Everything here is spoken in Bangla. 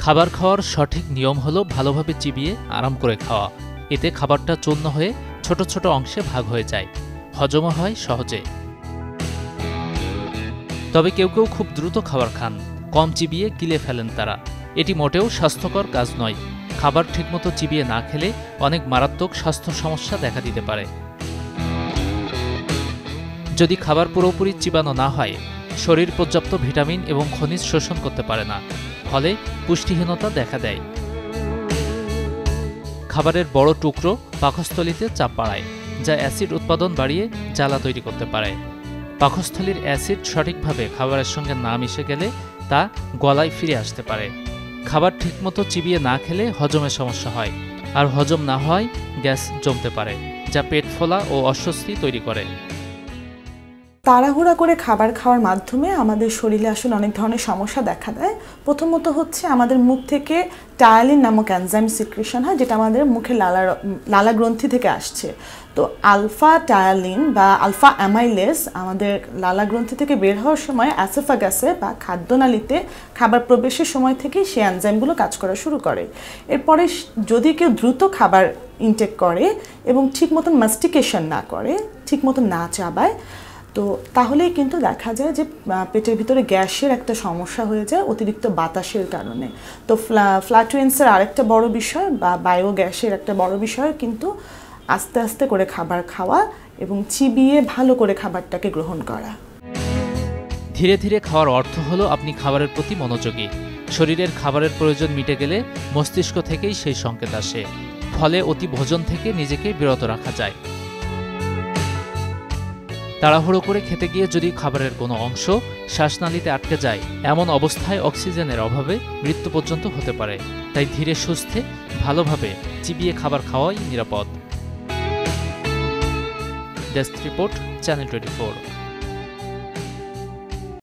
খাবার খাওয়ার সঠিক নিয়ম হলো ভালোভাবে চিবিয়ে আরাম করে খাওয়া। এতে খাবারটা চূর্ণ হয়ে ছোট ছোট অংশে ভাগ হয়ে যায়, হজমও হয় সহজে। তবে কেউ কেউ খুব দ্রুত খাবার খান, কম চিবিয়ে গিলে ফেলেন তারা। এটি মোটেও স্বাস্থ্যকর কাজ নয়। খাবার ঠিকমতো চিবিয়ে না খেলে অনেক মারাত্মক স্বাস্থ্য সমস্যা দেখা দিতে পারে। যদি খাবার পুরোপুরি চিবানো না হয়, শরীর পর্যাপ্ত ভিটামিন এবং খনিজ শোষণ করতে পারে না, ফলে পুষ্টিহীনতা দেখা দেয়। খাবারের বড় টুকরো পাকস্থলীতে চাপ বাড়ায়, যা অ্যাসিড উৎপাদন বাড়িয়ে জ্বালা তৈরি করতে পারে। পাকস্থলীর অ্যাসিড সঠিকভাবে খাবারের সঙ্গে না মিশে গেলে তা গলায় ফিরে আসতে পারে। খাবার ঠিকমতো চিবিয়ে না খেলে হজমের সমস্যা হয়, আর হজম না হওয়ায় গ্যাস জমতে পারে, যা পেট ফোলা ও অস্বস্তি তৈরি করে। তাড়াহুড়া করে খাবার খাওয়ার মাধ্যমে আমাদের শরীরে আসলে অনেক ধরনের সমস্যা দেখা দেয়। প্রথমত হচ্ছে আমাদের মুখ থেকে টায়ালিন নামক এনজাইম সিক্রেশন হয়, যেটা আমাদের মুখে লালা গ্রন্থি থেকে আসছে। তো আলফা টায়ালিন বা আলফা অ্যামাইলেস আমাদের লালা গ্রন্থি থেকে বের হওয়ার সময় অ্যাসোফাগাসে বা খাদ্যনালীতে খাবার প্রবেশের সময় থেকেই সেই এনজাইমগুলো কাজ করা শুরু করে। এরপরে যদি কেউ দ্রুত খাবার ইনটেক করে এবং ঠিক মতন মাস্টিকেশন না করে, ঠিক মতন না চাবায়, তো তাহলেই কিন্তু দেখা যায় যে পেটের ভিতরে গ্যাসের একটা সমস্যা হয়ে যায় অতিরিক্ত বাতাসের কারণে। তো ফ্ল্যাটুয়েন্সের আরেকটা বড় বিষয় বা বায়োগ্যাসের একটা বড় বিষয় কিন্তু আস্তে আস্তে করে খাবার খাওয়া এবং চিবিয়ে ভালো করে খাবারটাকে গ্রহণ করা। ধীরে ধীরে খাওয়ার অর্থ হলো আপনি খাবারের প্রতি মনোযোগী। শরীরের খাবারের প্রয়োজন মিটে গেলে মস্তিষ্ক থেকেই সেই সংকেত আসে, ফলে অতি ভোজন থেকে নিজেকে বিরত রাখা যায়। তাড়াহুড়ো করে খেতে গিয়ে যদি খাবারের কোনো অংশ শ্বাসনালীতে আটকে যায়, এমন অবস্থায় অক্সিজেনের অভাবে মৃত্যু পর্যন্ত হতে পারে। তাই ধীরে সুস্থে ভালোভাবে চিবিয়ে খাবার খাওয়াই নিরাপদ। Desk report, channel 24।